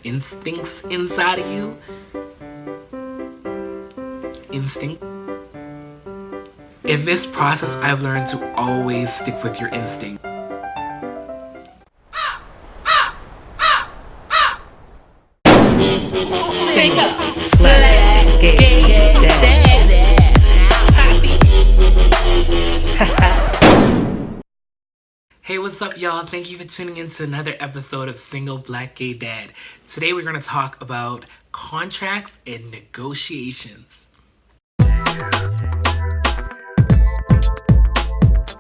instincts inside of you. Instinct. In this process, I've learned to always stick with your instinct. Hey, what's up, y'all? Thank you for tuning in to another episode of Single Black Gay Dad. Today we're going to talk about contracts and negotiations.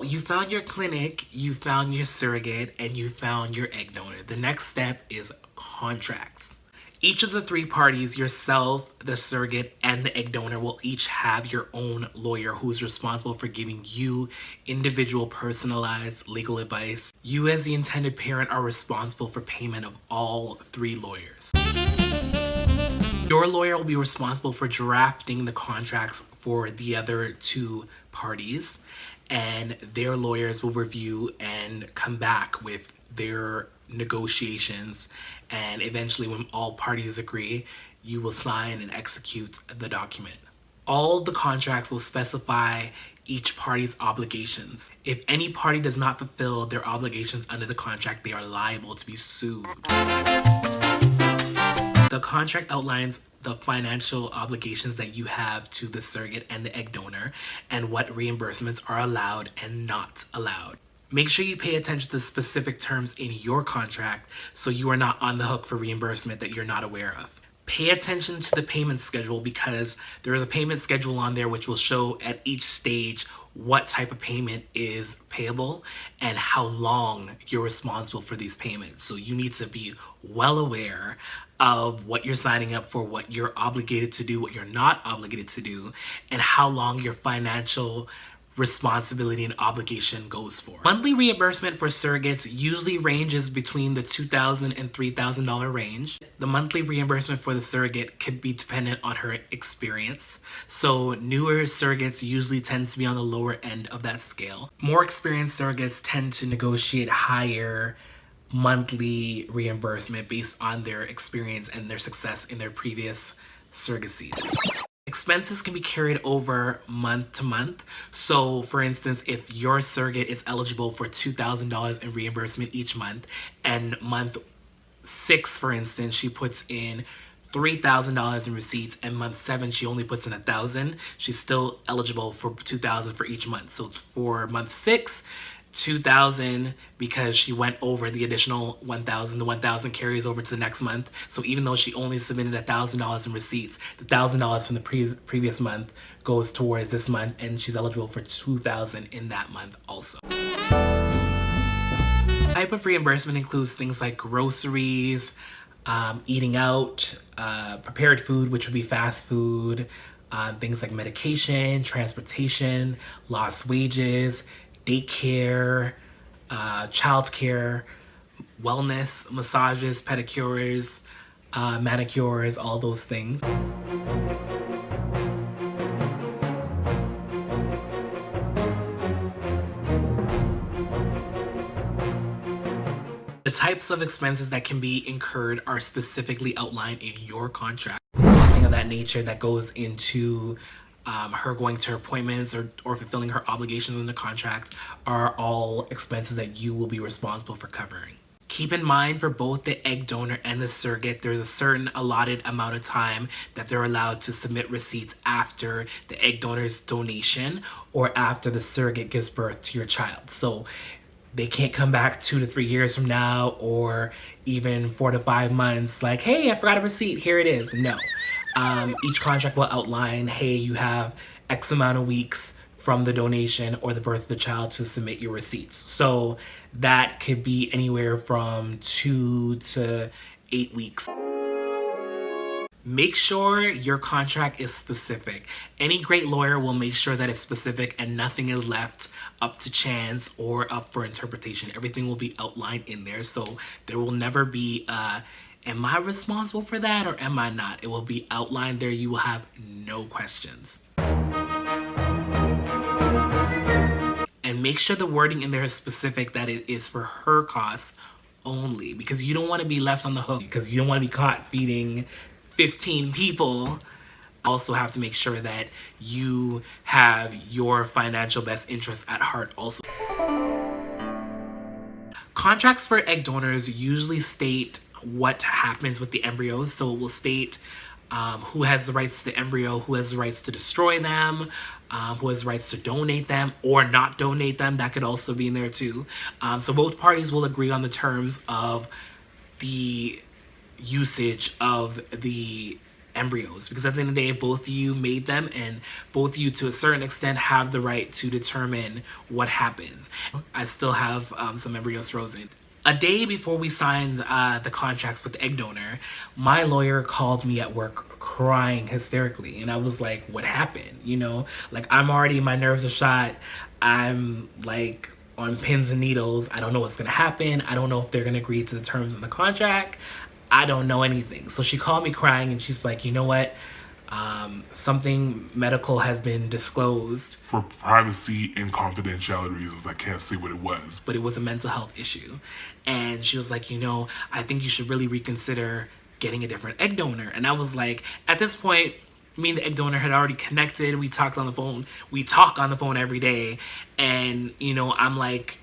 You found your clinic, you found your surrogate, and you found your egg donor. The next step is contracts. Each of the three parties, yourself, the surrogate, and the egg donor, will each have your own lawyer who's responsible for giving you individual personalized legal advice. You as the intended parent are responsible for payment of all three lawyers. Your lawyer will be responsible for drafting the contracts for the other two parties, and their lawyers will review and come back with their negotiations, and eventually when all parties agree, you will sign and execute the document. All the contracts will specify each party's obligations. If any party does not fulfill their obligations under the contract, they are liable to be sued. The contract outlines the financial obligations that you have to the surrogate and the egg donor, and what reimbursements are allowed and not allowed. Make sure you pay attention to the specific terms in your contract so you are not on the hook for reimbursement that you're not aware of. Pay attention to the payment schedule, because there is a payment schedule on there which will show at each stage what type of payment is payable and how long you're responsible for these payments. So you need to be well aware of what you're signing up for, what you're obligated to do, what you're not obligated to do, and how long your financial responsibility and obligation goes for. Monthly reimbursement for surrogates usually ranges between the $2,000 and $3,000 range. The monthly reimbursement for the surrogate could be dependent on her experience. So newer surrogates usually tend to be on the lower end of that scale. More experienced surrogates tend to negotiate higher monthly reimbursement based on their experience and their success in their previous surrogacies. Expenses can be carried over month to month. So for instance, if your surrogate is eligible for $2,000 in reimbursement each month, and month 6, for instance, she puts in $3,000 in receipts, and month 7 she only puts in $1,000, she's still eligible for $2,000 for each month. So for month 6, $2,000, because she went over the additional $1,000. The $1,000 carries over to the next month. So even though she only submitted $1,000 in receipts, the $1,000 from the previous month goes towards this month, and she's eligible for $2,000 in that month also. Type of reimbursement includes things like groceries, eating out, prepared food, which would be fast food, things like medication, transportation, lost wages, daycare, childcare, wellness, massages, pedicures, manicures, all those things. The types of expenses that can be incurred are specifically outlined in your contract. Something of that nature that goes into her going to her appointments or fulfilling her obligations in the contract are all expenses that you will be responsible for covering. Keep in mind, for both the egg donor and the surrogate, there's a certain allotted amount of time that they're allowed to submit receipts after the egg donor's donation or after the surrogate gives birth to your child. So they can't come back 2 to 3 years from now, or even 4 to 5 months like, hey, I forgot a receipt, here it is. No. Each contract will outline, hey, you have X amount of weeks from the donation or the birth of the child to submit your receipts. So that could be anywhere from 2 to 8 weeks. Make sure your contract is specific. Any great lawyer will make sure that it's specific and nothing is left up to chance or up for interpretation. Everything will be outlined in there, so there will never be am I responsible for that or am I not? It will be outlined there. You will have no questions. And make sure the wording in there is specific, that it is for her costs only, because you don't want to be left on the hook, because you don't want to be caught feeding 15 people. Also have to make sure that you have your financial best interest at heart also. Contracts for egg donors usually state what happens with the embryos. So it will state who has the rights to the embryo, who has the rights to destroy them, who has rights to donate them or not donate them. That could also be in there too. So both parties will agree on the terms of the usage of the embryos, because at the end of the day, both of you made them, and both of you to a certain extent have the right to determine what happens. I still have some embryos frozen. A day before we signed the contracts with the egg donor, my lawyer called me at work crying hysterically, and I was like, what happened? You know, like, I'm already, my nerves are shot. I'm like on pins and needles. I don't know what's gonna happen. I don't know if they're gonna agree to the terms of the contract. I don't know anything. So she called me crying, and she's like, you know what? Something medical has been disclosed. For privacy and confidentiality reasons, I can't say what it was. But it was a mental health issue. And she was like, you know, I think you should really reconsider getting a different egg donor. And I was like, at this point, me and the egg donor had already connected. We talked on the phone. We talk on the phone every day. And, you know, I'm like,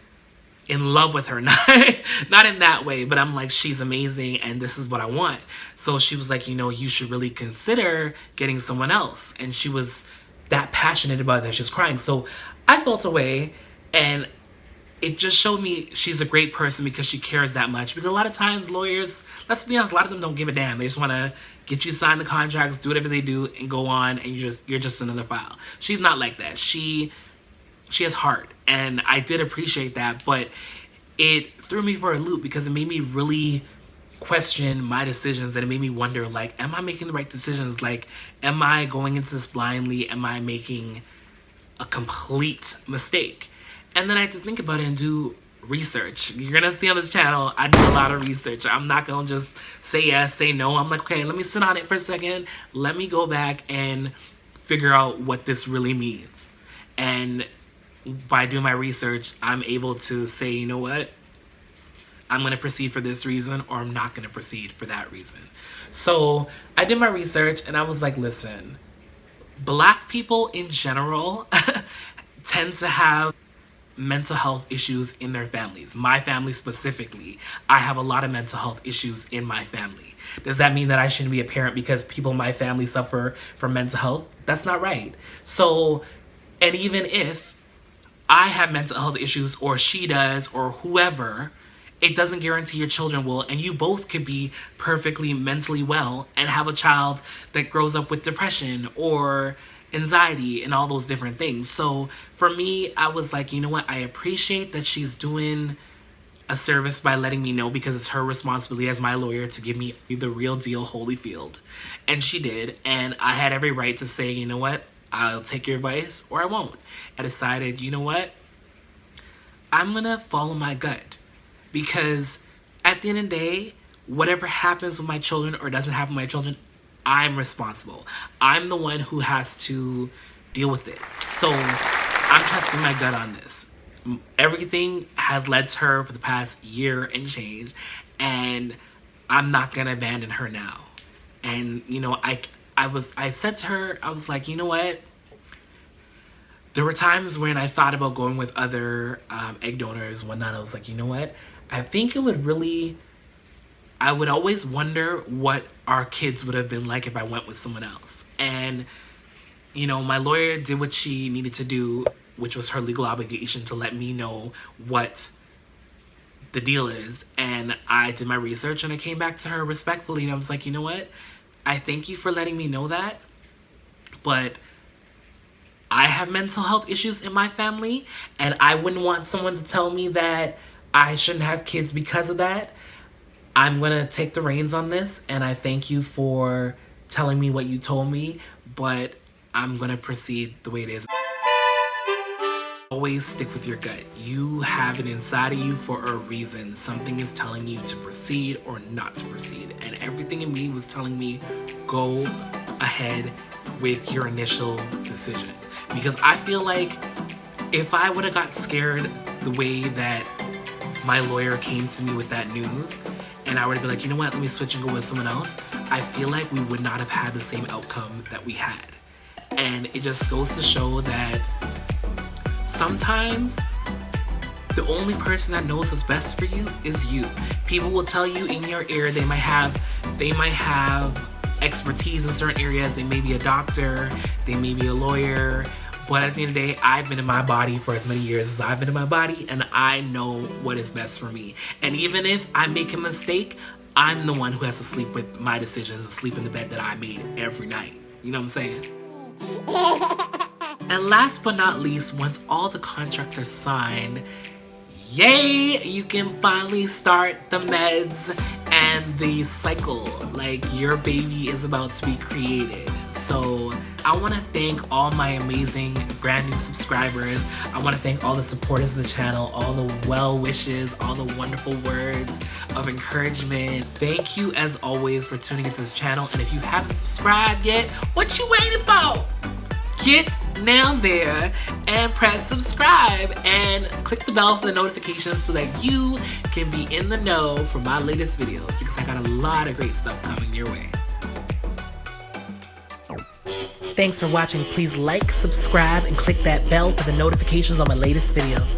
in love with her, not in that way, but I'm like, she's amazing and this is what I want. So she was like, you know, you should really consider getting someone else. And she was that passionate about that. She was crying. So I felt away, and it just showed me she's a great person because she cares that much. Because a lot of times lawyers, let's be honest, a lot of them don't give a damn. They just want to get you sign the contracts, do whatever they do, and go on, and you're just another file. She's not like that. She has heart, and I did appreciate that, but it threw me for a loop because it made me really question my decisions, and it made me wonder, like, am I making the right decisions? Like, am I going into this blindly? Am I making a complete mistake? And then I had to think about it and do research. You're gonna see on this channel, I do a lot of research. I'm not gonna just say yes, say no. I'm like, okay, let me sit on it for a second. Let me go back and figure out what this really means. And by doing my research, I'm able to say, you know what? I'm going to proceed for this reason, or I'm not going to proceed for that reason. So I did my research, and I was like, listen, Black people in general tend to have mental health issues in their families. My family specifically, I have a lot of mental health issues in my family. Does that mean that I shouldn't be a parent because people in my family suffer from mental health? That's not right. So, and even if I have mental health issues, or she does, or whoever, it doesn't guarantee your children will, and you both could be perfectly mentally well and have a child that grows up with depression or anxiety and all those different things. So for me, I was like, you know what? I appreciate that she's doing a service by letting me know, because it's her responsibility as my lawyer to give me the real deal Holyfield. And she did, and I had every right to say, you know what? I'll take your advice or I won't. I decided, you know what? I'm gonna follow my gut, because at the end of the day, whatever happens with my children or doesn't happen with my children, I'm responsible. I'm the one who has to deal with it. So I'm trusting my gut on this. Everything has led to her for the past year and change, and I'm not gonna abandon her now. And you know, I said to her, I was like, you know what? There were times when I thought about going with other egg donors and whatnot. I was like, you know what? I think it would really, I would always wonder what our kids would have been like if I went with someone else. And, you know, my lawyer did what she needed to do, which was her legal obligation to let me know what the deal is. And I did my research, and I came back to her respectfully, and I was like, you know what? I thank you for letting me know that, but I have mental health issues in my family, and I wouldn't want someone to tell me that I shouldn't have kids because of that. I'm gonna take the reins on this, and I thank you for telling me what you told me, but I'm gonna proceed the way it is. Always stick with your gut. You have it inside of you for a reason. Something is telling you to proceed or not to proceed. And everything in me was telling me, go ahead with your initial decision. Because I feel like if I would have got scared the way that my lawyer came to me with that news and I were to be like, you know what, let me switch and go with someone else, I feel like we would not have had the same outcome that we had. And it just goes to show that sometimes the only person that knows what's best for you is you. People will tell you in your ear they might have expertise in certain areas. They may be a doctor, they may be a lawyer, but at the end of the day, I've been in my body for as many years as I've been in my body, and I know what is best for me. And even if I make a mistake, I'm the one who has to sleep with my decisions and sleep in the bed that I made every night. You know what I'm saying? And last but not least, once all the contracts are signed, yay, you can finally start the meds and the cycle. Like, your baby is about to be created. So I want to thank all my amazing brand new subscribers. I want to thank all the supporters of the channel, all the well wishes, all the wonderful words of encouragement. Thank you as always for tuning into this channel. And if you haven't subscribed yet, what you waiting for? Get down there and press subscribe and click the bell for the notifications so that you can be in the know for my latest videos, because I got a lot of great stuff coming your way. Thanks for watching. Please like, subscribe, and click that bell for the notifications on my latest videos.